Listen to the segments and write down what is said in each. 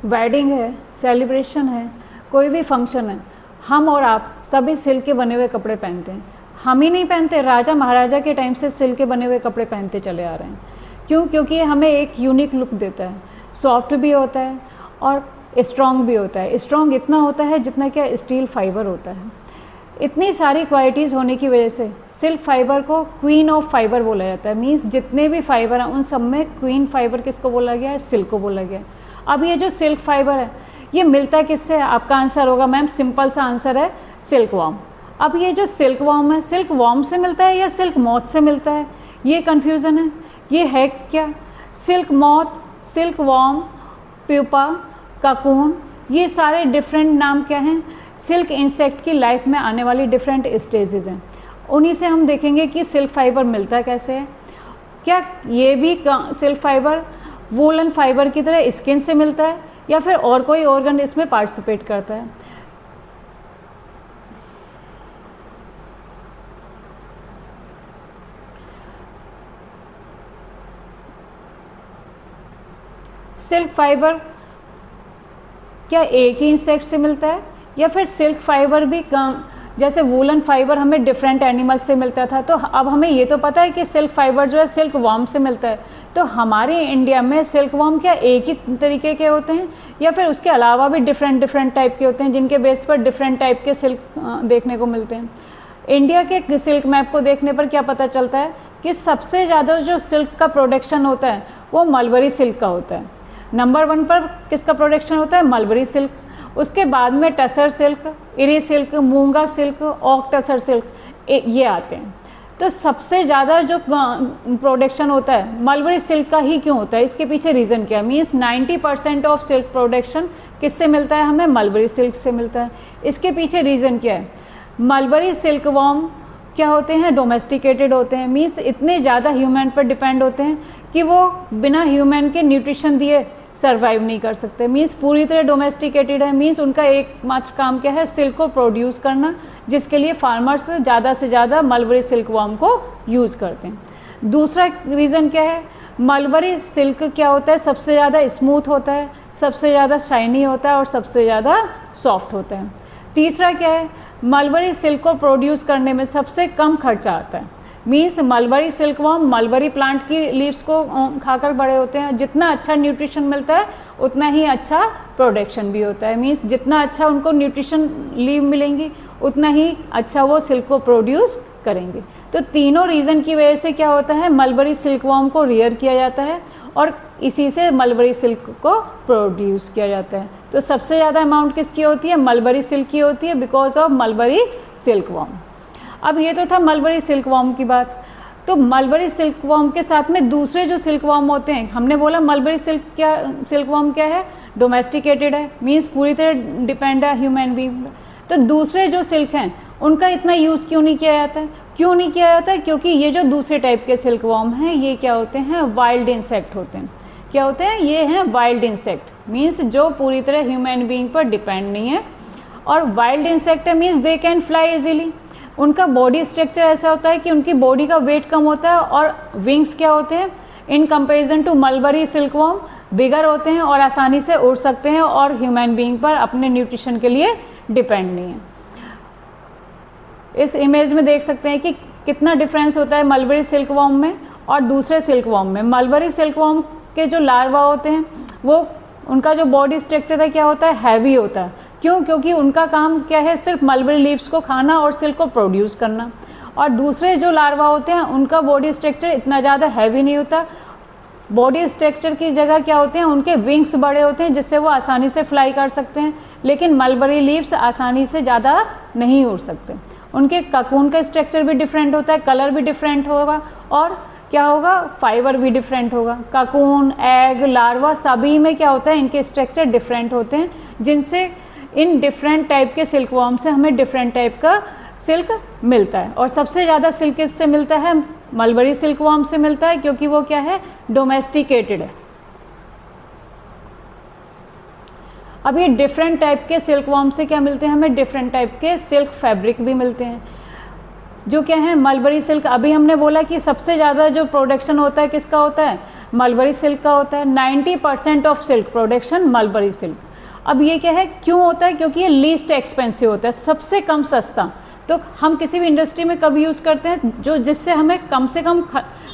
Wedding है, celebration है, कोई भी फंक्शन है, हम और आप सभी सिल्क के बने हुए कपड़े पहनते हैं। हम ही नहीं पहनते, राजा महाराजा के टाइम से सिल्क के बने हुए कपड़े पहनते चले आ रहे हैं। क्यों? क्योंकि ये हमें एक यूनिक लुक देता है, सॉफ्ट भी होता है और स्ट्रॉन्ग भी होता है। स्ट्रॉन्ग इतना होता है जितना क्या स्टील फाइबर होता है। इतनी सारी क्वालिटीज़ होने की वजह से सिल्क फाइबर को क्वीन ऑफ फाइबर बोला जाता है। मीन्स जितने भी फाइबर हैं उन सब में क्वीन फाइबर किसको बोला गया है? सिल्क को बोला गया है। अब ये जो सिल्क फाइबर है ये मिलता है किससे? आपका आंसर होगा मैम, सिंपल सा आंसर है, सिल्क वॉर्म। अब ये जो सिल्क वॉर्म है, सिल्क वॉर्म से मिलता है या सिल्क मॉथ से मिलता है? ये कन्फ्यूज़न है। ये है क्या? Silk moth, silk worm, pupa, cocoon, ये सारे डिफरेंट नाम क्या हैं? सिल्क इंसेक्ट की लाइफ में आने वाली डिफरेंट स्टेजेस हैं। उन्हीं से हम देखेंगे कि सिल्क फाइबर मिलता कैसे है। क्या ये भी सिल्क फाइबर वूलन फाइबर की तरह स्किन से मिलता है या फिर और कोई ऑर्गन इसमें पार्टिसिपेट करता है? सिल्क फाइबर क्या एक ही इंसेक्ट से मिलता है या फिर सिल्क फाइबर भी जैसे वूलन फाइबर हमें डिफरेंट एनिमल से मिलता था, तो अब हमें ये तो पता है कि सिल्क फाइबर जो है सिल्क वॉर्म से मिलता है। तो हमारे इंडिया में सिल्क वॉर्म क्या एक ही तरीके के होते हैं या फिर उसके अलावा भी डिफरेंट टाइप के होते हैं जिनके बेस पर डिफरेंट टाइप के सिल्क देखने को मिलते हैं? इंडिया के सिल्क मैप को देखने पर क्या पता चलता है कि सबसे ज़्यादा जो सिल्क का प्रोडक्शन होता है वो मलबरी सिल्क का होता है। नंबर 1 पर किसका प्रोडक्शन होता है? Mulberry silk. उसके बाद में टसर सिल्क, इरी सिल्क, मूंगा सिल्क, ऑक टसर सिल्क, ये आते हैं। तो सबसे ज़्यादा जो प्रोडक्शन होता है मलबरी सिल्क का ही क्यों होता है? इसके पीछे रीज़न क्या है? मीन्स 90% ऑफ सिल्क प्रोडक्शन किससे मिलता है? हमें मलबरी सिल्क से मिलता है। इसके पीछे रीज़न क्या है? मलबरी सिल्क वॉर्म क्या होते हैं? डोमेस्टिकेटेड होते हैं। मीन्स इतने ज़्यादा ह्यूमन पर डिपेंड होते हैं कि वो बिना ह्यूमन के न्यूट्रिशन दिए सर्वाइव नहीं कर सकते। मीन्स पूरी तरह डोमेस्टिकेटेड है। मीन्स उनका एकमात्र काम क्या है? सिल्क को प्रोड्यूस करना, जिसके लिए फार्मर्स ज़्यादा से ज़्यादा मलबरी सिल्क वॉर्म को यूज़ करते हैं। दूसरा रीज़न क्या है? मलबरी सिल्क क्या होता है? सबसे ज़्यादा स्मूथ होता है, सबसे ज़्यादा शाइनी होता है और सबसे ज़्यादा सॉफ्ट होता है। तीसरा क्या है? मलबरी सिल्क को प्रोड्यूस करने में सबसे कम खर्चा आता है। Means mulberry silk worm mulberry plant की लीव्स को खाकर बड़े होते हैं। जितना अच्छा न्यूट्रिशन मिलता है उतना ही अच्छा प्रोडक्शन भी होता है। मीन्स जितना अच्छा उनको न्यूट्रिशन लीव मिलेंगी उतना ही अच्छा वो सिल्क को प्रोड्यूस करेंगे। तो तीनों रीज़न की वजह से क्या होता है? मलबरी सिल्क वॉर्म को रियर किया जाता है और इसी से मलबरी सिल्क को प्रोड्यूस किया जाता है। तो सबसे ज़्यादा अमाउंट किसकी होती है? मलबरी सिल्क की होती है because of mulberry silk worm. अब ये तो था मलबरी सिल्क वॉर्म की बात। तो मलबरी सिल्क वॉर्म के साथ में दूसरे जो सिल्क वॉर्म होते हैं, हमने बोला मलबरी सिल्क वॉर्म क्या है? डोमेस्टिकेटेड है। मीन्स पूरी तरह डिपेंड है ह्यूमन बीइंग। तो दूसरे जो सिल्क हैं उनका इतना यूज़ क्यों नहीं किया जाता है? क्यों नहीं किया जाता है? क्योंकि ये जो दूसरे टाइप के सिल्क वॉर्म हैं ये क्या होते हैं? वाइल्ड इंसेक्ट होते हैं। क्या होते हैं? ये हैं वाइल्ड इंसेक्ट। मीन्स जो पूरी तरह ह्यूमन बीइंग पर डिपेंड नहीं है। और वाइल्ड इंसेक्ट है means they can fly easily. उनका बॉडी स्ट्रक्चर ऐसा होता है कि उनकी बॉडी का वेट कम होता है और विंग्स क्या होते हैं? In comparison to mulberry silkworm bigger होते हैं और आसानी से उड़ सकते हैं और ह्यूमन बीइंग पर अपने न्यूट्रिशन के लिए डिपेंड नहीं है। इस इमेज में देख सकते हैं कि कितना डिफरेंस होता है मलबरी सिल्क वॉर्म में और दूसरे सिल्क वॉर्म में। मलबरी सिल्क वॉर्म के जो लार्वा होते हैं वो उनका जो बॉडी स्ट्रक्चर है क्या होता है? हैवी होता है। क्यों? क्योंकि उनका काम क्या है? सिर्फ मलबरी लीव्स को खाना और सिल्क को प्रोड्यूस करना। और दूसरे जो लार्वा होते हैं उनका बॉडी स्ट्रक्चर इतना ज़्यादा हैवी नहीं होता। बॉडी स्ट्रक्चर की जगह क्या होते हैं? उनके विंग्स बड़े होते हैं जिससे वो आसानी से फ्लाई कर सकते हैं। लेकिन मलबरी लीव्स आसानी से ज़्यादा नहीं उड़ सकते। उनके ककून का स्ट्रक्चर भी डिफरेंट होता है, कलर भी डिफरेंट होगा और क्या होगा? फाइबर भी डिफरेंट होगा। ककून, एग, लार्वा सभी में क्या होता है? इनके स्ट्रक्चर डिफरेंट होते हैं जिनसे इन डिफरेंट टाइप के सिल्क वॉर्म से हमें डिफरेंट टाइप का सिल्क मिलता है। और सबसे ज़्यादा सिल्क इससे मिलता है? मलबरी सिल्क वॉर्म से मिलता है क्योंकि वो क्या है? डोमेस्टिकेटेड है। अब ये डिफरेंट टाइप के सिल्क वॉर्म से क्या मिलते हैं? हमें डिफरेंट टाइप के सिल्क फैब्रिक भी मिलते हैं जो क्या है? Mulberry silk. अभी हमने बोला कि सबसे ज़्यादा जो प्रोडक्शन होता है किसका होता है? मलबरी सिल्क का होता है। 90% of silk production mulberry silk. अब ये क्या है, क्यों होता है? क्योंकि ये लीस्ट एक्सपेंसिव होता है, सबसे कम सस्ता। तो हम किसी भी इंडस्ट्री में कब यूज़ करते हैं? जो जिससे हमें कम से कम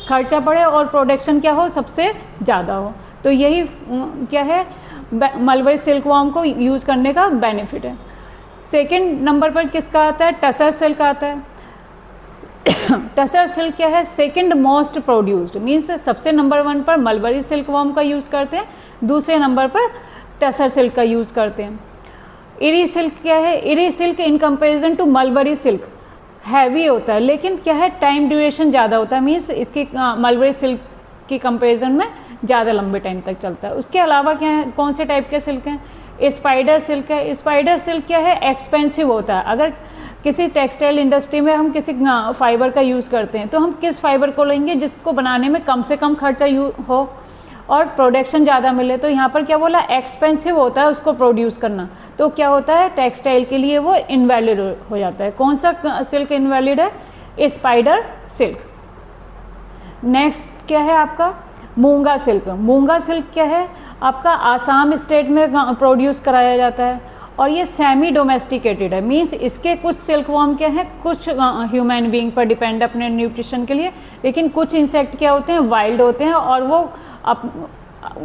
खर्चा पड़े और प्रोडक्शन क्या हो, सबसे ज़्यादा हो। तो यही क्या है, मलबरी सिल्क वॉर्म को यूज़ करने का बेनिफिट है। सेकंड नंबर पर किसका आता है? टसर सिल्क आता है। टसर सिल्क क्या है? सेकंड मोस्ट प्रोड्यूस्ड, मीन्स सबसे नंबर 1 पर मलबरी सिल्क वॉर्म का यूज़ करते हैं, दूसरे नंबर पर टसर सिल्क का यूज़ करते हैं। इरी सिल्क क्या है? Eri silk in comparison to mulberry silk heavy होता है, लेकिन क्या है, टाइम ड्यूरेशन ज़्यादा होता है, मीन्स इसकी मलबरी सिल्क की कंपैरिजन में ज़्यादा लंबे टाइम तक चलता है। उसके अलावा क्या है, कौन से टाइप के सिल्क हैं? स्पाइडर सिल्क है। स्पाइडर सिल्क क्या है? एक्सपेंसिव होता है। अगर किसी टेक्सटाइल इंडस्ट्री में हम किसी फाइबर का यूज़ करते हैं तो हम किस फाइबर को लेंगे जिसको बनाने में कम से कम खर्चा हो और प्रोडक्शन ज़्यादा मिले। तो यहाँ पर क्या बोला, एक्सपेंसिव होता है उसको प्रोड्यूस करना। तो क्या होता है, टेक्सटाइल के लिए वो इनवैलिड हो जाता है। कौन सा सिल्क इनवैलिड है? Spider silk. नेक्स्ट क्या है आपका? मूंगा सिल्क। मूंगा सिल्क क्या है आपका? आसाम स्टेट में प्रोड्यूस कराया जाता है और ये सेमी डोमेस्टिकेटेड है, मीन्स इसके कुछ सिल्क वॉर्म क्या है, कुछ ह्यूमन बीइंग पर डिपेंड अपने न्यूट्रिशन के लिए, लेकिन कुछ इंसेक्ट क्या होते हैं, वाइल्ड होते हैं और वो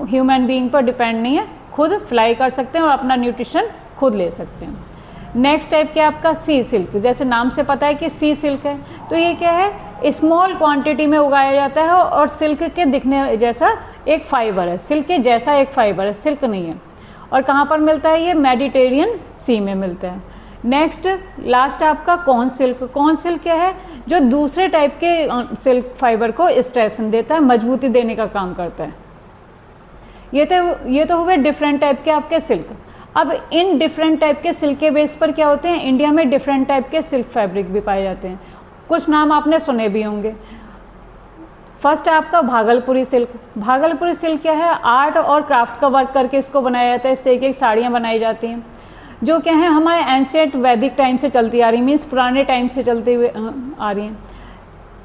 ह्यूमन बीइंग पर डिपेंड नहीं है, खुद फ्लाई कर सकते हैं और अपना न्यूट्रिशन खुद ले सकते हैं। नेक्स्ट टाइप क्या आपका? सी सिल्क। जैसे नाम से पता है कि सी सिल्क है, तो ये क्या है, स्मॉल क्वांटिटी में उगाया जाता है और सिल्क के दिखने जैसा एक फाइबर है, सिल्क के जैसा एक फाइबर है, सिल्क नहीं है। और कहाँ पर मिलता है ये? मेडिटेरियन सी में मिलता है। नेक्स्ट लास्ट आपका कॉर्न सिल्क। कॉर्न सिल्क क्या है? जो दूसरे टाइप के सिल्क फाइबर को स्ट्रेंथन देता है, मजबूती देने का काम करता है। ये तो हुए डिफरेंट टाइप के आपके सिल्क। अब इन डिफरेंट टाइप के सिल्क के बेस पर क्या होते हैं, इंडिया में डिफरेंट टाइप के सिल्क फैब्रिक भी पाए जाते हैं। कुछ नाम आपने सुने भी होंगे। फर्स्ट है आपका भागलपुरी सिल्क। भागलपुरी सिल्क क्या है? आर्ट और क्राफ्ट का वर्क करके इसको बनाया जाता है। इस तरीके की साड़ियाँ बनाई जाती हैं जो क्या है, हमारे एंशिएंट वैदिक टाइम से चलती आ रही, मीन्स पुराने टाइम से चलते हुए आ रही हैं।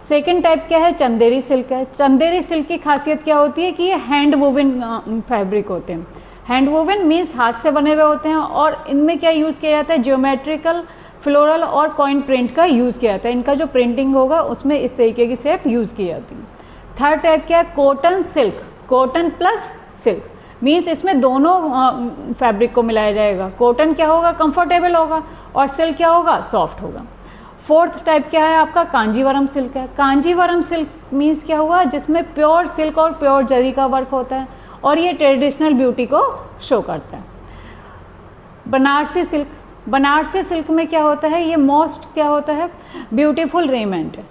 सेकेंड टाइप क्या है? चंदेरी सिल्क है। चंदेरी सिल्क की खासियत क्या होती है कि ये हैंड वोवन फैब्रिक होते हैं। हैंड वोवन मीन्स हाथ से बने हुए होते हैं और इनमें क्या यूज़ किया जाता है? ज्योमेट्रिकल, फ्लोरल और कॉइन प्रिंट का यूज़ किया जाता है। इनका जो प्रिंटिंग होगा उसमें इस तरीके की शेप यूज़ की जाती है। थर्ड टाइप क्या है? Cotton silk. Cotton plus silk means इसमें दोनों फैब्रिक को मिलाया जाएगा। कॉटन क्या होगा? कंफर्टेबल होगा और सिल्क क्या होगा? सॉफ्ट होगा। फोर्थ टाइप क्या है आपका? कांजीवरम सिल्क है। कांजीवरम सिल्क मीन्स क्या हुआ? जिसमें प्योर सिल्क और प्योर जरी का वर्क होता है और ये ट्रेडिशनल ब्यूटी को शो करता है। बनारसी सिल्क। बनारसी सिल्क में क्या होता है? ये मोस्ट क्या होता है? ब्यूटीफुल रेमेंट है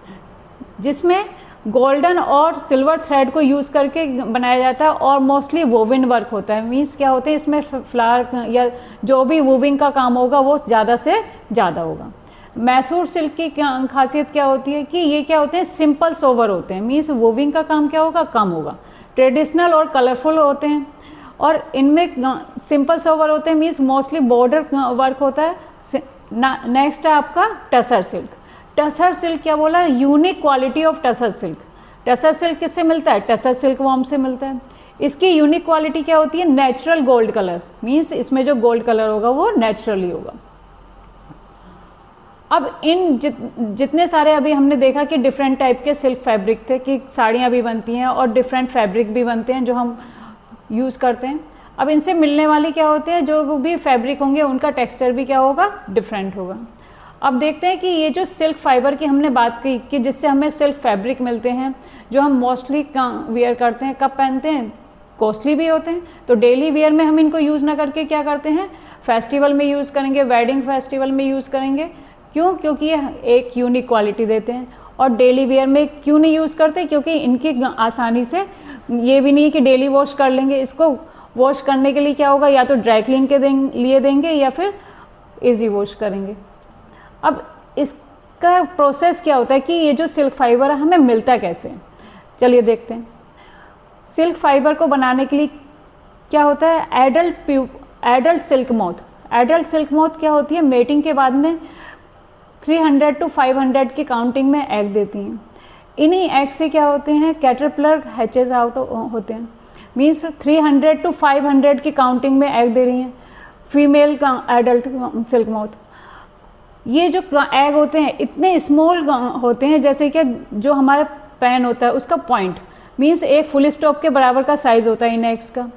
जिसमें गोल्डन और सिल्वर थ्रेड को यूज़ करके बनाया जाता है और मोस्टली वोविन वर्क होता है। मीन्स क्या होते हैं, इसमें फ्लावर या जो भी वूविंग का काम होगा वो ज़्यादा से ज़्यादा होगा। मैसूर सिल्क की खासियत क्या होती है कि ये क्या होते हैं? सिंपल सोवर होते हैं, मीन्स वूविंग का काम क्या होगा? कम होगा। ट्रेडिशनल और कलरफुल होते हैं और इनमें सिंपल सोवर होते हैं, मीन्स मोस्टली बॉर्डर वर्क होता है। नेक्स्ट है आपका टसर सिल्क। टसर सिल्क क्या बोला? Unique quality of tussar silk. Tussar silk किससे मिलता है? टसर सिल्क वॉर्म से मिलता है। इसकी यूनिक क्वालिटी क्या होती है? नेचुरल गोल्ड कलर, मीन्स इसमें जो गोल्ड कलर होगा वो नेचुरली होगा। अब इन जितने सारे अभी हमने देखा कि डिफरेंट टाइप के सिल्क फैब्रिक थे, कि साड़ियाँ भी बनती हैं और डिफरेंट फैब्रिक भी बनते हैं जो हम यूज़ करते हैं। अब इनसे मिलने वाली क्या होते हैं? जो भी फैब्रिक होंगे उनका टेक्सचर भी क्या होगा? डिफरेंट होगा। अब देखते हैं कि ये जो सिल्क फाइबर की हमने बात की कि जिससे हमें सिल्क फैब्रिक मिलते हैं, जो हम मोस्टली वेयर करते हैं, कब पहनते हैं? कॉस्टली भी होते हैं, तो डेली वेयर में हम इनको यूज़ ना करके क्या करते हैं? फेस्टिवल में यूज़ करेंगे, वेडिंग फेस्टिवल में यूज़ करेंगे। क्यों? क्योंकि ये एक यूनिक क्वालिटी देते हैं। और डेली वेयर में क्यों नहीं यूज़ करते? क्योंकि इनकी आसानी से ये भी नहीं है कि डेली वॉश कर लेंगे, इसको वॉश करने के लिए क्या होगा? या तो ड्राई क्लीन के लिए देंगे या फिर इजी वॉश करेंगे। अब इसका प्रोसेस क्या होता है कि ये जो सिल्क फाइबर है हमें मिलता कैसे? चलिए देखते हैं। सिल्क फाइबर को बनाने के लिए क्या होता है? Adult silk moth. Adult silk moth क्या होती है? मेटिंग के बाद में 300 to 500 की काउंटिंग में एग देती हैं। इन्हीं एग से क्या होते हैं, कैटरपिलर हैचेज आउट होते हैं। मीन्स 300 to 500 की काउंटिंग में एग दे रही हैं फीमेल का एडल्ट सिल्क माउथ। ये जो एग होते हैं इतने स्मॉल होते हैं जैसे कि जो हमारा पेन होता है उसका पॉइंट, मीन्स एक फुल स्टॉप के बराबर का साइज़ होता है इन एग्स का।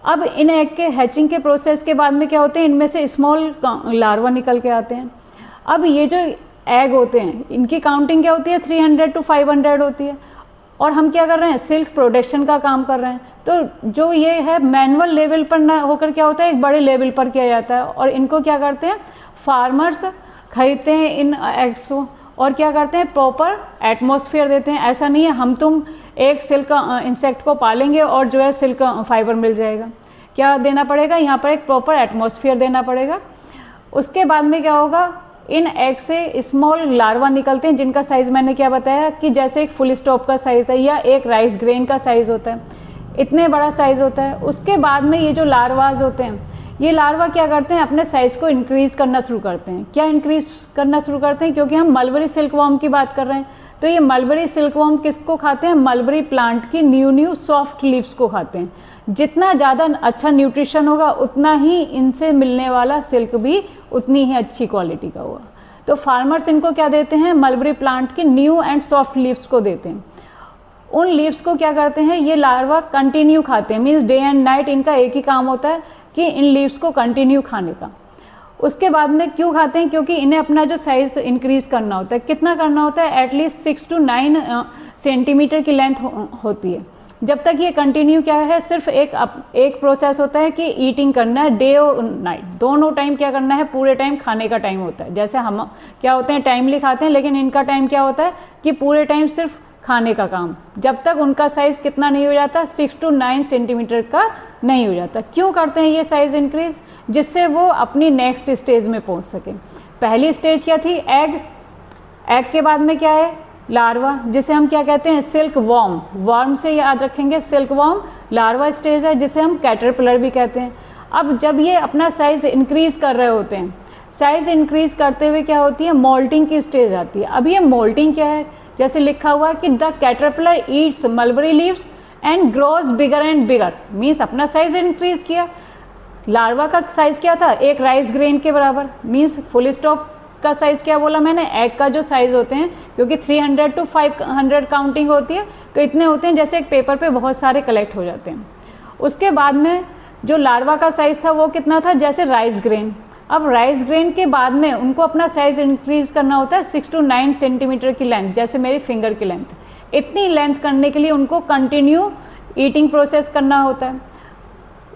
अब इन एग के हैचिंग के प्रोसेस के बाद में क्या होते हैं, इनमें से स्मॉल लार्वा निकल के आते हैं। अब ये जो एग होते हैं इनकी काउंटिंग क्या होती है, 300 to 500 होती है। और हम क्या कर रहे हैं, सिल्क प्रोडक्शन का काम कर रहे हैं। तो जो ये है मैनुअल लेवल पर ना होकर क्या होता है, एक बड़े लेवल पर किया जाता है। और इनको क्या करते हैं, फार्मर्स खरीदते हैं इन एग्स को और क्या करते हैं, प्रॉपर एटमॉस्फेयर देते हैं। ऐसा नहीं है हम तुम एक सिल्क इंसेक्ट को पालेंगे और जो है सिल्क फाइबर मिल जाएगा। क्या देना पड़ेगा, यहाँ पर एक प्रॉपर एटमॉस्फेयर देना पड़ेगा। उसके बाद में क्या होगा, इन एग से स्मॉल लार्वा निकलते हैं जिनका साइज़ मैंने क्या बताया कि जैसे एक फुल स्टॉप का साइज़ है या एक राइस ग्रेन का साइज़ होता है, इतने बड़ा साइज़ होता है। उसके बाद में ये जो लार्वाज होते हैं, ये लार्वा क्या करते हैं, अपने साइज़ को इंक्रीज़ करना शुरू करते हैं। क्या इंक्रीज़ करना शुरू करते हैं, क्योंकि हम मलबरी सिल्कवॉर्म की बात कर रहे हैं। तो ये मलबरी सिल्कवॉर्म किसको खाते हैं, मलबरी प्लांट की न्यू सॉफ्ट लीव्स को खाते हैं। जितना ज़्यादा अच्छा न्यूट्रिशन होगा उतना ही इनसे मिलने वाला सिल्क भी उतनी ही अच्छी क्वालिटी का होगा। तो फार्मर्स इनको क्या देते हैं, मलबरी प्लांट की न्यू एंड सॉफ्ट लीव्स को देते हैं। उन लीव्स को क्या करते हैं, ये लार्वा कंटिन्यू खाते हैं। मीन्स डे एंड नाइट इनका एक ही काम होता है कि इन लीव्स को कंटिन्यू खाने का। उसके बाद में क्यों खाते हैं, क्योंकि इन्हें अपना जो साइज़ इंक्रीज़ करना होता है। कितना करना होता है, एटलीस्ट 6 to 9 सेंटीमीटर की लेंथ होती है। जब तक ये कंटिन्यू क्या है, सिर्फ एक प्रोसेस होता है कि ईटिंग करना है, डे और नाइट दोनों टाइम क्या करना है, पूरे टाइम खाने का टाइम होता है। जैसे हम क्या होते हैं टाइमली खाते हैं, लेकिन इनका टाइम क्या होता है कि पूरे टाइम सिर्फ खाने का काम, जब तक उनका साइज़ कितना नहीं हो जाता, 6 to 9 सेंटीमीटर का नहीं हो जाता। क्यों करते हैं ये साइज़ इंक्रीज, जिससे वो अपनी नेक्स्ट स्टेज में पहुंच सके। पहली स्टेज क्या थी, एग। एग के बाद में क्या है, लार्वा, जिसे हम क्या कहते हैं, सिल्क वॉर्म। वॉर्म से याद रखेंगे, सिल्क वॉर्म लार्वा स्टेज है, जिसे हम कैटरपिलर भी कहते हैं। अब जब ये अपना साइज़ इंक्रीज़ कर रहे होते हैं, साइज़ इंक्रीज़ करते हुए क्या होती है, मोल्टिंग की स्टेज आती है। अब ये मोल्टिंग क्या है, जैसे लिखा हुआ है कि the caterpillar Yeats mulberry leaves and grows bigger and bigger. Means अपना साइज़ इंक्रीज़ किया। लार्वा का साइज़ क्या था, एक राइस ग्रेन के बराबर। मीन्स फुल स्टॉप का साइज़ क्या बोला मैंने, एग का जो साइज़ होते हैं, क्योंकि 300 to 500 काउंटिंग होती है, तो इतने होते हैं जैसे एक पेपर पे बहुत सारे कलेक्ट हो जाते हैं। उसके बाद में जो लार्वा का साइज़ था वो कितना था, जैसे राइस ग्रेन। अब राइस ग्रेन के बाद में उनको अपना साइज़ इंक्रीज़ करना होता है 6 to 9 सेंटीमीटर की लेंथ, जैसे मेरी फिंगर की लेंथ। इतनी लेंथ करने के लिए उनको कंटिन्यू ईटिंग प्रोसेस करना होता है।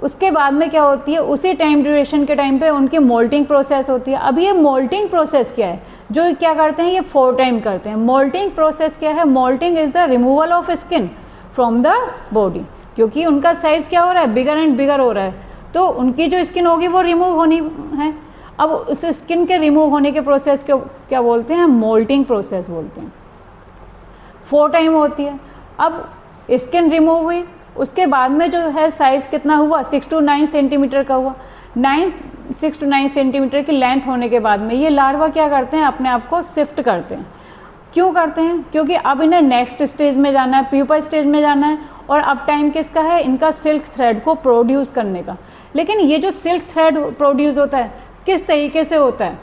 उसके बाद में क्या होती है, उसी टाइम ड्यूरेशन के टाइम पे उनकी मोल्टिंग प्रोसेस होती है। अब ये मोल्टिंग प्रोसेस क्या है, जो क्या करते हैं, ये 4 टाइम करते हैं। मोल्टिंग प्रोसेस क्या है, moulting is the removal of skin from the body. क्योंकि उनका साइज़ क्या हो रहा है, बिगर एंड बिगर हो रहा है, तो उनकी जो स्किन होगी वो रिमूव होनी है। अब उस स्किन के रिमूव होने के प्रोसेस को क्या बोलते हैं, मोल्टिंग प्रोसेस बोलते हैं। 4 टाइम होती है। अब स्किन रिमूव हुई, उसके बाद में जो है साइज़ कितना हुआ, 6 to 9 सेंटीमीटर का हुआ। 6 to 9 सेंटीमीटर की लेंथ होने के बाद में ये लार्वा क्या करते हैं, अपने आप को शिफ्ट करते हैं। क्यों करते हैं, क्योंकि अब इन्हें नेक्स्ट स्टेज में जाना है, प्यूपा स्टेज में जाना है। और अब टाइम किसका है, इनका सिल्क थ्रेड को प्रोड्यूस करने का। लेकिन ये जो सिल्क थ्रेड प्रोड्यूस होता है किस तरीके से होता है,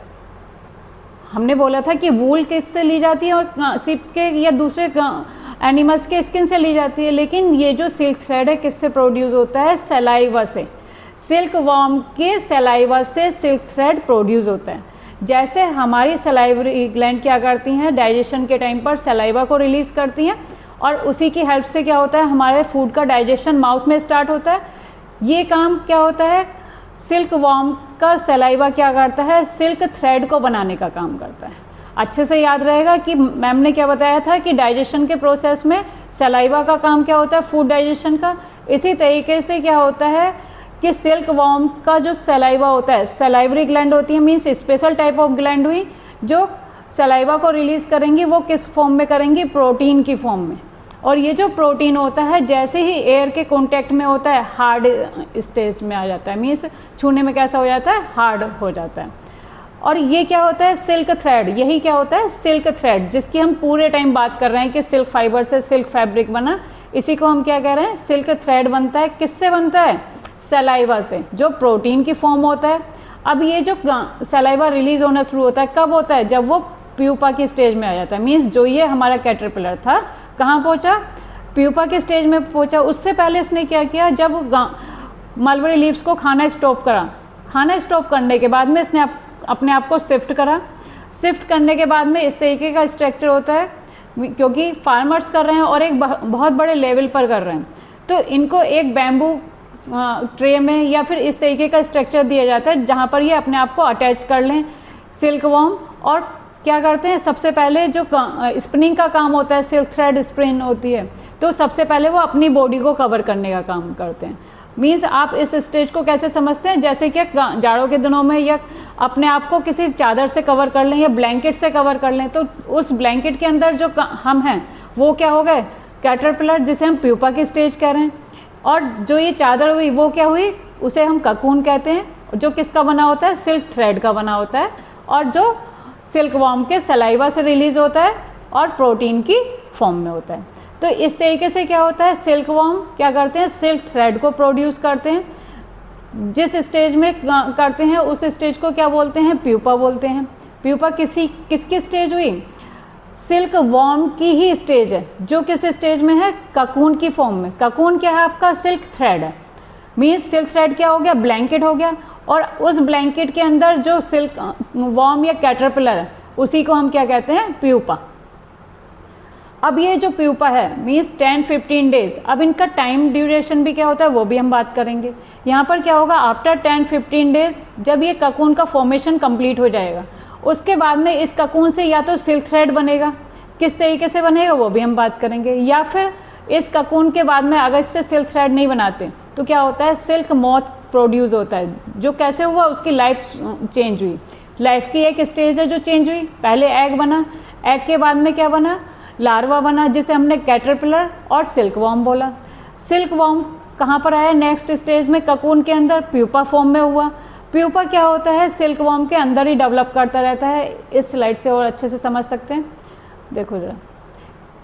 हमने बोला था कि वूल किससे ली जाती है, और सिप के या दूसरे एनिमल्स के स्किन से ली जाती है। लेकिन ये जो सिल्क थ्रेड है किससे प्रोड्यूस होता है, सलाइवा से। सिल्क वॉर्म के सलाइवा से सिल्क थ्रेड प्रोड्यूस होता है। जैसे हमारी सलाइवरी ग्लैंड क्या करती हैं, डाइजेशन के टाइम पर सलाइवा को रिलीज़ करती हैं, और उसी की हेल्प से क्या होता है, हमारे फूड का डाइजेशन माउथ में स्टार्ट होता है। ये काम क्या होता है, सिल्क वॉर्म का सलाइवा क्या करता है, सिल्क थ्रेड को बनाने का काम करता है। अच्छे से याद रहेगा कि मैम ने क्या बताया था कि डाइजेशन के प्रोसेस में सलाइवा का काम क्या होता है, फूड डाइजेशन का। इसी तरीके से क्या होता है कि सिल्क वॉर्म का जो सलाइवा होता है, सलाइवरी ग्लैंड होती है, means special type of gland हुई जो सलाइवा को रिलीज़ करेंगी। वो किस फॉर्म में करेंगी, प्रोटीन की फॉर्म में। और ये जो प्रोटीन होता है जैसे ही एयर के कांटेक्ट में होता है हार्ड स्टेज में आ जाता है, मीन्स छूने में कैसा हो जाता है, हार्ड हो जाता है। और ये क्या होता है, सिल्क थ्रेड। यही क्या होता है, सिल्क थ्रेड, जिसकी हम पूरे टाइम बात कर रहे हैं कि सिल्क फाइबर से सिल्क फैब्रिक बना, इसी को हम क्या कह रहे हैं, सिल्क थ्रेड बनता है। किससे बनता है, सलाइवा से, जो प्रोटीन की फॉर्म होता है। अब ये जो सलाइवा रिलीज होना शुरू होता है कब होता है, जब वो प्यूपा की स्टेज में आ जाता है। मीन्स जो ये हमारा कैटरपिलर था कहाँ पहुँचा, प्यूपा की स्टेज में पहुँचा। उससे पहले इसने क्या किया, जब मलबरी लीव्स को खाना स्टॉप करा, खाना स्टॉप करने के बाद में इसने अपने आप को शिफ्ट करा। शिफ्ट करने के बाद में इस तरीके का स्ट्रक्चर होता है, क्योंकि फार्मर्स कर रहे हैं और एक बहुत बड़े लेवल पर कर रहे हैं, तो इनको एक बैम्बू ट्रे में या फिर इस तरीके का स्ट्रक्चर दिया जाता है जहाँ पर ये अपने आप को अटैच कर लें सिल्क वॉर्म। और क्या करते हैं, सबसे पहले जो स्पिनिंग का काम होता है, सिल्क थ्रेड स्पिन होती है, तो सबसे पहले वो अपनी बॉडी को कवर करने का काम करते हैं। मीन्स आप इस स्टेज को कैसे समझते हैं, जैसे कि जाड़ों के दिनों में या अपने आप को किसी चादर से कवर कर लें या ब्लैंकेट से कवर कर लें, तो उस ब्लैंकेट के अंदर जो हम हैं वो क्या हो गए, कैटरपिलर, जिसे हम प्यूपा की स्टेज कह रहे हैं। और जो ये चादर हुई वो क्या हुई, उसे हम ककून कहते हैं, जो किसका बना होता है, सिल्क थ्रेड का बना होता है, और जो सिल्क वॉर्म के सलाइवा से रिलीज होता है और प्रोटीन की फॉर्म में होता है। तो इस तरीके से क्या होता है, सिल्क वॉर्म क्या करते हैं, सिल्क थ्रेड को प्रोड्यूस करते हैं। जिस स्टेज में करते हैं उस स्टेज को क्या बोलते हैं, प्यूपा बोलते हैं। प्यूपा किसकी स्टेज हुई, सिल्क वॉर्म की ही स्टेज है, जो किस स्टेज में है, ककून की फॉर्म में। ककून क्या है आपका, सिल्क थ्रेड है। मीन्स सिल्क थ्रेड क्या हो गया, ब्लैंकेट हो गया, और उस ब्लैंकेट के अंदर जो सिल्क वॉर्म या कैटरपिलर है उसी को हम क्या कहते हैं, प्यूपा। अब ये जो प्यूपा है मीन्स 10-15 डेज, अब इनका टाइम ड्यूरेशन भी क्या होता है वो भी हम बात करेंगे। यहाँ पर क्या होगा, आफ्टर 10-15 डेज जब ये ककून का फॉर्मेशन कंप्लीट हो जाएगा, उसके बाद में इस ककून से या तो सिल्क थ्रेड बनेगा, किस तरीके से बनेगा वो भी हम बात करेंगे, या फिर इस ककून के बाद में अगर इससे सिल्क थ्रेड नहीं बनाते तो क्या होता है, सिल्क मॉथ प्रोड्यूस होता है, जो कैसे हुआ, उसकी लाइफ चेंज हुई। लाइफ की एक स्टेज है जो चेंज हुई, पहले एग बना, एग के बाद में क्या बना, लार्वा बना, जिसे हमने कैटरपिलर और सिल्क वॉर्म बोला। सिल्क वॉर्म कहाँ पर आया, नेक्स्ट स्टेज में ककून के अंदर प्यूपा फॉर्म में हुआ। प्यूपा क्या होता है, सिल्क वॉर्म के अंदर ही डेवलप करता रहता है। इस स्लाइड से और अच्छे से समझ सकते हैं, देखो जरा,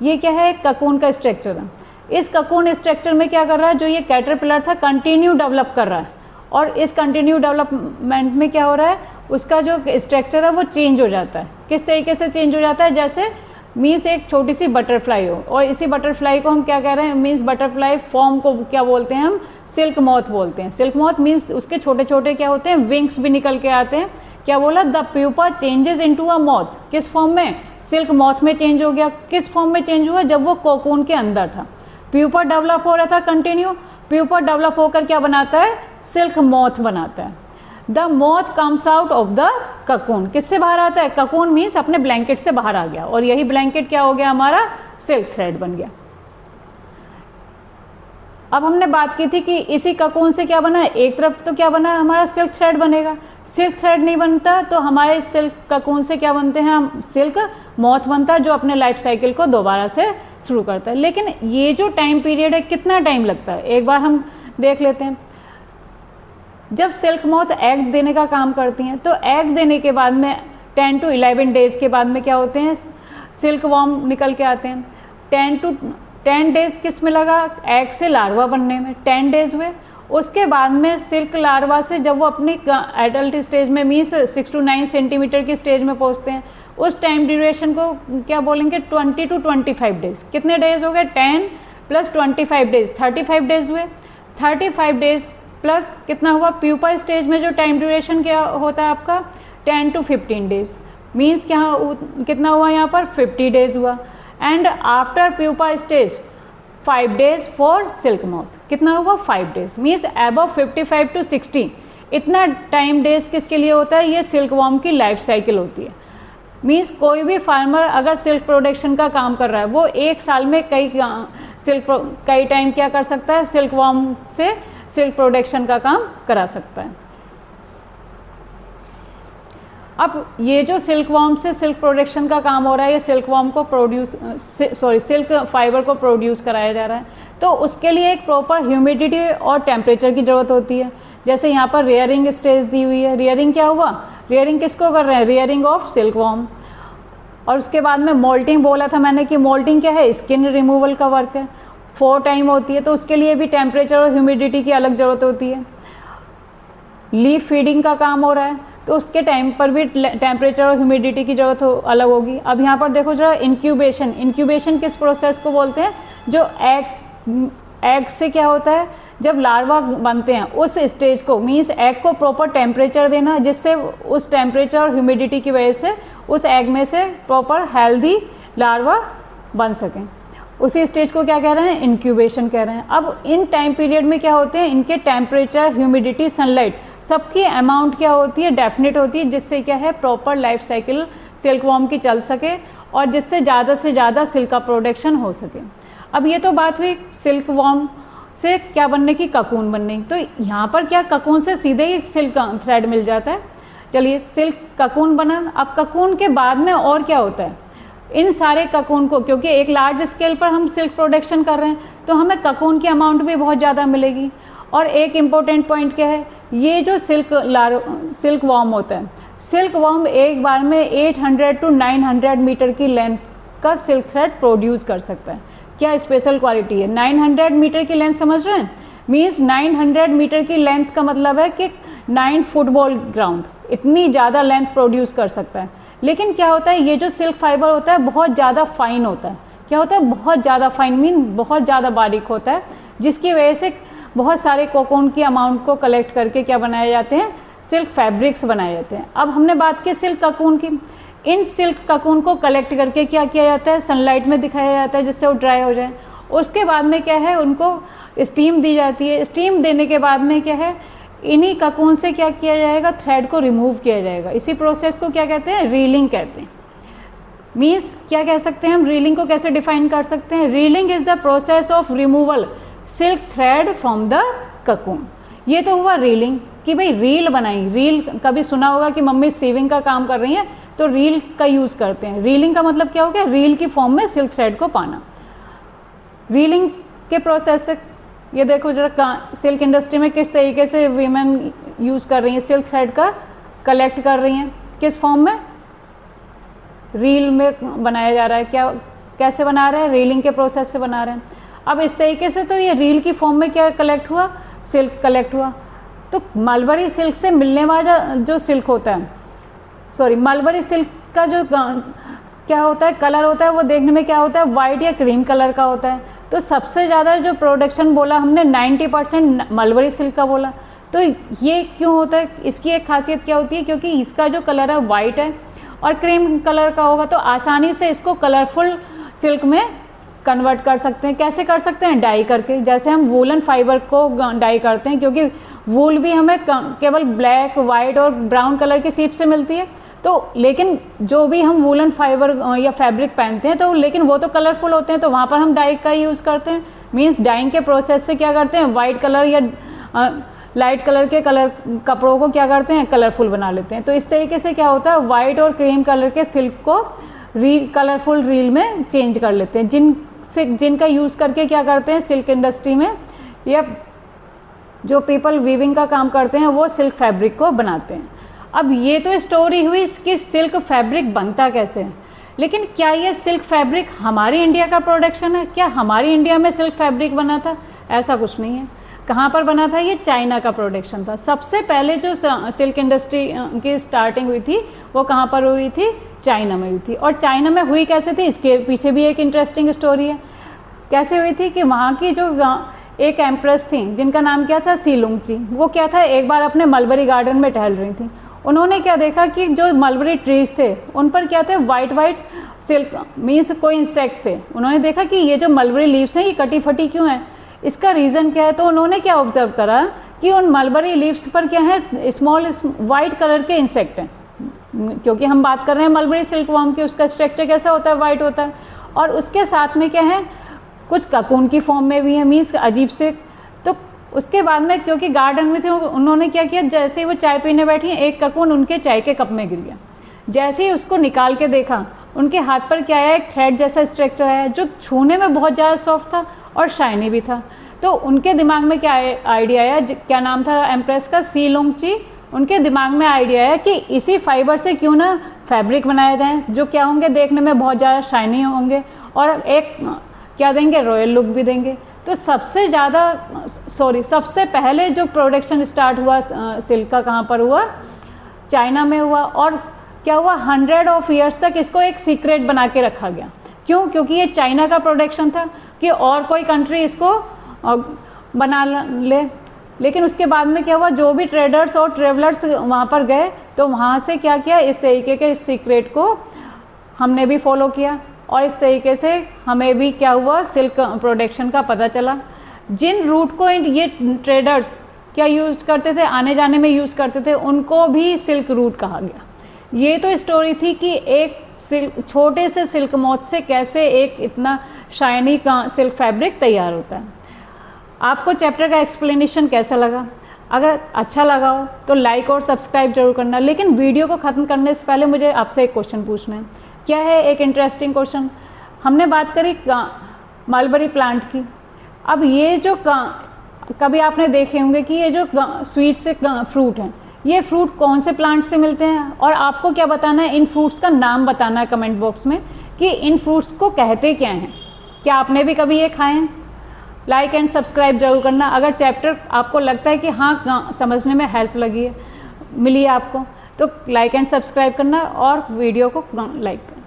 ये क्या है, ककून का स्ट्रक्चर है। इस ककून स्ट्रक्चर में क्या कर रहा है, जो ये कैटरपिलर था कंटिन्यू डेवलप कर रहा है, और इस कंटिन्यू डेवलपमेंट में क्या हो रहा है, उसका जो स्ट्रक्चर है वो चेंज हो जाता है। किस तरीके से चेंज हो जाता है, जैसे मीन्स एक छोटी सी बटरफ्लाई हो, और इसी बटरफ्लाई को हम क्या कह रहे हैं, मीन्स बटरफ्लाई फॉर्म को क्या बोलते हैं हम, सिल्क मॉथ बोलते हैं। सिल्क मॉथ मीन्स उसके छोटे छोटे क्या होते हैं, विंग्स भी निकल के आते हैं। क्या बोला, the pupa changes into a moth, किस फॉर्म में, सिल्क मॉथ में चेंज हो गया। किस फॉर्म में चेंज हुआ, जब वो कोकून के अंदर था। प्यूपा डेवलप हो रहा था कंटिन्यू, प्यूपा डेवलप होकर क्या बनाता है, सिल्क मॉथ बनाता है। The moth comes out of the cocoon, किससे बाहर आता है, ककून मीन्स अपने ब्लैंकेट से बाहर आ गया, और यही ब्लैंकेट क्या हो गया हमारा, सिल्क थ्रेड बन गया। अब हमने बात की थी कि इसी ककून से क्या बना है, एक तरफ तो क्या बना है हमारा, सिल्क थ्रेड बनेगा। सिल्क थ्रेड नहीं बनता तो हमारे सिल्क ककून से क्या बनते हैं हम, सिल्क मॉथ बनता है, जो अपने लाइफ साइकिल को दोबारा से शुरू करता है। लेकिन ये जो टाइम पीरियड है, कितना टाइम लगता है, एक बार हम देख लेते हैं। जब सिल्क मॉथ एग देने का काम करती हैं, तो एग देने के बाद में 10 to 11 डेज के बाद में क्या होते हैं, सिल्क वॉर्म निकल के आते हैं। 10 डेज किस में लगा, एग से लार्वा बनने में 10 डेज हुए। उसके बाद में सिल्क लार्वा से जब वो अपनी एडल्ट स्टेज में मीन्स 6 to 9 सेंटीमीटर की स्टेज में पहुंचते हैं, उस टाइम ड्यूरेशन को क्या बोलेंगे, 20 to 25 डेज। कितने डेज हो गए, 10 + 25 डेज, 35 डेज हुए। 35 डेज प्लस कितना हुआ, प्यूपा स्टेज में जो टाइम ड्यूरेशन क्या होता है आपका, 10 to 15 डेज, मीन्स क्या कितना हुआ यहाँ पर, 50 डेज हुआ। And after pupa stage 5 days for silk moth, कितना हुआ, 5 डेज, मीन्स अबव 55 to 60, इतना टाइम डेज किसके लिए होता है, ये सिल्क वॉर्म की लाइफ साइकिल होती है। मीन्स कोई भी फार्मर अगर सिल्क प्रोडक्शन का काम कर रहा है, वो एक साल में कई टाइम क्या कर सकता है, सिल्क वॉर्म से सिल्क प्रोडक्शन का काम करा सकता है। अब ये जो सिल्क वॉर्म से सिल्क प्रोडक्शन का काम हो रहा है, ये सिल्क वॉर्म को सिल्क फाइबर को प्रोड्यूस कराया जा रहा है, तो उसके लिए एक प्रॉपर ह्यूमिडिटी और टेम्परेचर की ज़रूरत होती है। जैसे यहाँ पर रेयरिंग स्टेज दी हुई है, रेयरिंग क्या हुआ, रेयरिंग किसको कर रहे हैं? Rearing of silk worm. और उसके बाद में मोल्टिंग बोला था मैंने कि मोल्टिंग क्या है? स्किन रिमूवल का वर्क है, 4 टाइम होती है, तो उसके लिए भी टेम्परेचर और ह्यूमिडिटी की अलग ज़रूरत होती है। लीफ फीडिंग का काम हो रहा है तो उसके टाइम पर भी टेम्परेचर और ह्यूमिडिटी की ज़रूरत अलग होगी। अब यहाँ पर देखो जरा, इंक्यूबेशन। इंक्यूबेशन किस प्रोसेस को बोलते हैं? जो एग से क्या होता है, जब लार्वा बनते हैं उस स्टेज को, मीन्स एग को प्रॉपर टेम्परेचर देना जिससे उस टेम्परेचर और ह्यूमिडिटी की वजह से उस एग में से प्रॉपर हेल्दी लार्वा बन सकें, उसी स्टेज को क्या कह रहे हैं? इंक्यूबेशन कह रहे हैं। अब इन टाइम पीरियड में क्या होते हैं? इनके टेम्परेचर, ह्यूमिडिटी, सनलाइट सबकी अमाउंट क्या होती है? डेफिनेट होती है, जिससे क्या है proper life cycle silk worm की चल सके और जिससे ज़्यादा से ज़्यादा सिल्क का प्रोडक्शन हो सके। अब ये तो बात हुई सिल्क वॉर्म से क्या बनने की? ककून बनने की। तो यहाँ पर क्या ककून से सीधे ही सिल्क थ्रेड मिल जाता है? चलिए, सिल्क ककून बना। अब ककून के बाद में और क्या होता है? इन सारे ककून को, क्योंकि एक लार्ज स्केल पर हम सिल्क प्रोडक्शन कर रहे हैं तो हमें ककून की अमाउंट भी बहुत ज़्यादा मिलेगी। और एक इम्पोर्टेंट पॉइंट क्या है? ये जो सिल्क वॉर्म होता है, सिल्क वॉर्म एक बार में 800 to 900 मीटर की लेंथ का सिल्क थ्रेड प्रोड्यूस कर सकता है। क्या स्पेशल क्वालिटी है? 900 मीटर की लेंथ, समझ रहे हैं? मीन्स 900 मीटर की लेंथ का मतलब है कि 9 फुटबॉल ग्राउंड, इतनी ज़्यादा लेंथ प्रोड्यूस कर सकता है। लेकिन क्या होता है, ये जो सिल्क फाइबर होता है बहुत ज़्यादा फाइन होता है। क्या होता है? बहुत ज़्यादा फाइन, मीन बहुत ज़्यादा बारीक होता है, जिसकी वजह से बहुत सारे कोकून की अमाउंट को कलेक्ट करके क्या बनाए जाते हैं? सिल्क फैब्रिक्स बनाए जाते हैं। अब हमने बात की सिल्क ककून की। इन सिल्क ककून को कलेक्ट करके क्या किया जाता है? सनलाइट में दिखाया जाता है जिससे वो ड्राई हो जाए। उसके बाद में क्या है? उनको स्टीम दी जाती है। स्टीम देने के बाद में क्या है? इन्हीं ककून से क्या किया जाएगा? थ्रेड को रिमूव किया जाएगा। इसी प्रोसेस को क्या कहते हैं? रीलिंग कहते हैं। मीन्स क्या कह सकते हैं हम? रीलिंग को कैसे डिफाइन कर सकते हैं? Reeling is the process of removal silk thread from the cocoon. ये तो हुआ रीलिंग कि भाई रील बनाई। रील कभी सुना होगा कि मम्मी सीविंग का काम कर रही हैं तो रील का यूज़ करते हैं। रीलिंग का मतलब क्या हो गया? रील की फॉर्म में सिल्क थ्रेड को पाना। रीलिंग के प्रोसेस से ये देखो जरा, सिल्क इंडस्ट्री में किस तरीके से वीमेन यूज़ कर रही हैं, सिल्क थ्रेड का कलेक्ट कर रही हैं। किस फॉर्म में? रील में बनाया जा रहा है। क्या, कैसे बना रहे हैं? रीलिंग के प्रोसेस से बना रहे हैं। अब इस तरीके से तो ये रील की फॉर्म में क्या कलेक्ट हुआ? सिल्क कलेक्ट हुआ। तो मलबरी सिल्क से मिलने वाला जो सिल्क होता है, मलबरी सिल्क का जो क्या होता है, कलर होता है, वो देखने में क्या होता है? वाइट या क्रीम कलर का होता है। तो सबसे ज़्यादा जो प्रोडक्शन बोला हमने 90% मलबरी सिल्क का बोला। तो ये क्यों होता है? इसकी एक खासियत क्या होती है? क्योंकि इसका जो कलर है वाइट है और क्रीम कलर का होगा तो आसानी से इसको कलरफुल सिल्क में कन्वर्ट कर सकते हैं। कैसे कर सकते हैं? डाई करके। जैसे हम वूलन फाइबर को डाई करते हैं, क्योंकि वूल भी हमें केवल ब्लैक, वाइट और ब्राउन कलर की सीप से मिलती है। तो लेकिन जो भी हम वूलन फाइबर या फैब्रिक पहनते हैं तो लेकिन वो तो कलरफुल होते हैं, तो वहाँ पर हम डाई का यूज़ करते हैं। मीन्स डाइंग के प्रोसेस से क्या करते हैं? वाइट कलर या लाइट कलर के कपड़ों को क्या करते हैं? कलरफुल बना लेते हैं। तो इस तरीके से क्या होता है? वाइट और क्रीम कलर के सिल्क को कलरफुल रील में चेंज कर लेते हैं, जिनका यूज़ करके क्या करते हैं? सिल्क इंडस्ट्री में या जो पीपल वीविंग का काम करते हैं वो सिल्क फैब्रिक को बनाते हैं। अब ये तो स्टोरी हुई इसकी सिल्क फैब्रिक बनता कैसे है, लेकिन क्या ये सिल्क फैब्रिक हमारी इंडिया का प्रोडक्शन है? क्या हमारी इंडिया में सिल्क फैब्रिक बना था? ऐसा कुछ नहीं है। कहाँ पर बना था? ये चाइना का प्रोडक्शन था। सबसे पहले जो सिल्क इंडस्ट्री की स्टार्टिंग हुई थी वो कहाँ पर हुई थी? चाइना में हुई थी। और चाइना में हुई कैसे थी? इसके पीछे भी एक इंटरेस्टिंग स्टोरी है। कैसे हुई थी कि वहाँ की जो एक एम्प्रेस थी जिनका नाम क्या था? सी लुंगची। वो क्या था, एक बार अपने मलबरी गार्डन में टहल रही थी। उन्होंने क्या देखा कि जो मलबरी ट्रीज थे उन पर क्या थे? वाइट वाइट सिल्क, मीन्स कोई इंसेक्ट थे। उन्होंने देखा कि ये जो मलबरी लीव्स हैं ये कटी फटी क्यों है, इसका रीज़न क्या है? तो उन्होंने क्या ऑब्जर्व करा कि उन मलबरी लीव्स पर क्या है? स्मॉल वाइट कलर के इंसेक्ट हैं। क्योंकि हम बात कर रहे हैं मलबरी सिल्क वॉर्म की, उसका स्ट्रक्चर कैसा होता है? वाइट होता है। और उसके साथ में क्या है? कुछ ककून की फॉर्म में भी है, मीन्स अजीब से। तो उसके बाद में क्योंकि गार्डन में थे उन्होंने क्या किया? जैसे ही वो चाय पीने बैठी एक ककून उनके चाय के कप में गिर गया। जैसे ही उसको निकाल के देखा उनके हाथ पर क्या है? एक थ्रेड जैसा स्ट्रक्चर है जो छूने में बहुत ज़्यादा सॉफ्ट था और शाइनी भी था। तो उनके दिमाग में क्या आइडिया आया? क्या नाम था एम्प्रेस का? सी लुंगची उनके दिमाग में आइडिया है कि इसी फाइबर से क्यों ना फैब्रिक बनाए जाएं, जो क्या होंगे, देखने में बहुत ज़्यादा शाइनी होंगे और एक क्या देंगे, रॉयल लुक भी देंगे। तो सबसे पहले जो प्रोडक्शन स्टार्ट हुआ सिल्क का कहाँ पर हुआ, चाइना में हुआ। और क्या हुआ, 100 ईयर्स तक इसको एक सीक्रेट बना के रखा गया। क्यों? क्योंकि ये चाइना का प्रोडक्शन था कि और कोई कंट्री इसको बना ले। लेकिन उसके बाद में क्या हुआ, जो भी ट्रेडर्स और ट्रेवलर्स वहाँ पर गए तो वहाँ से क्या किया, इस तरीके के इस सीक्रेट को हमने भी फॉलो किया और इस तरीके से हमें भी क्या हुआ, सिल्क प्रोडक्शन का पता चला। जिन रूट को ये ट्रेडर्स क्या यूज़ करते थे, आने जाने में यूज़ करते थे, उनको भी सिल्क रूट कहा गया। ये तो स्टोरी थी कि एक छोटे से सिल्क मोथ से कैसे एक इतना शाइनी का सिल्क फैब्रिक तैयार होता है। आपको चैप्टर का एक्सप्लेनेशन कैसा लगा? अगर अच्छा लगा हो तो लाइक और सब्सक्राइब जरूर करना। लेकिन वीडियो को ख़त्म करने से पहले मुझे आपसे एक क्वेश्चन पूछना है। क्या है? एक इंटरेस्टिंग क्वेश्चन। हमने बात करी मलबरी प्लांट की। अब ये जो कभी आपने देखे होंगे कि ये जो स्वीट से फ्रूट हैं, ये फ्रूट कौन से प्लांट से मिलते हैं, और आपको क्या बताना है, इन फ्रूट्स का नाम बताना है कमेंट बॉक्स में कि इन फ्रूट्स को कहते क्या हैं। क्या आपने भी कभी ये खाए हैं? लाइक एंड सब्सक्राइब जरूर करना। अगर चैप्टर आपको लगता है कि हाँ समझने में हेल्प लगी है, मिली है आपको, तो लाइक एंड सब्सक्राइब करना और वीडियो को लाइक करना।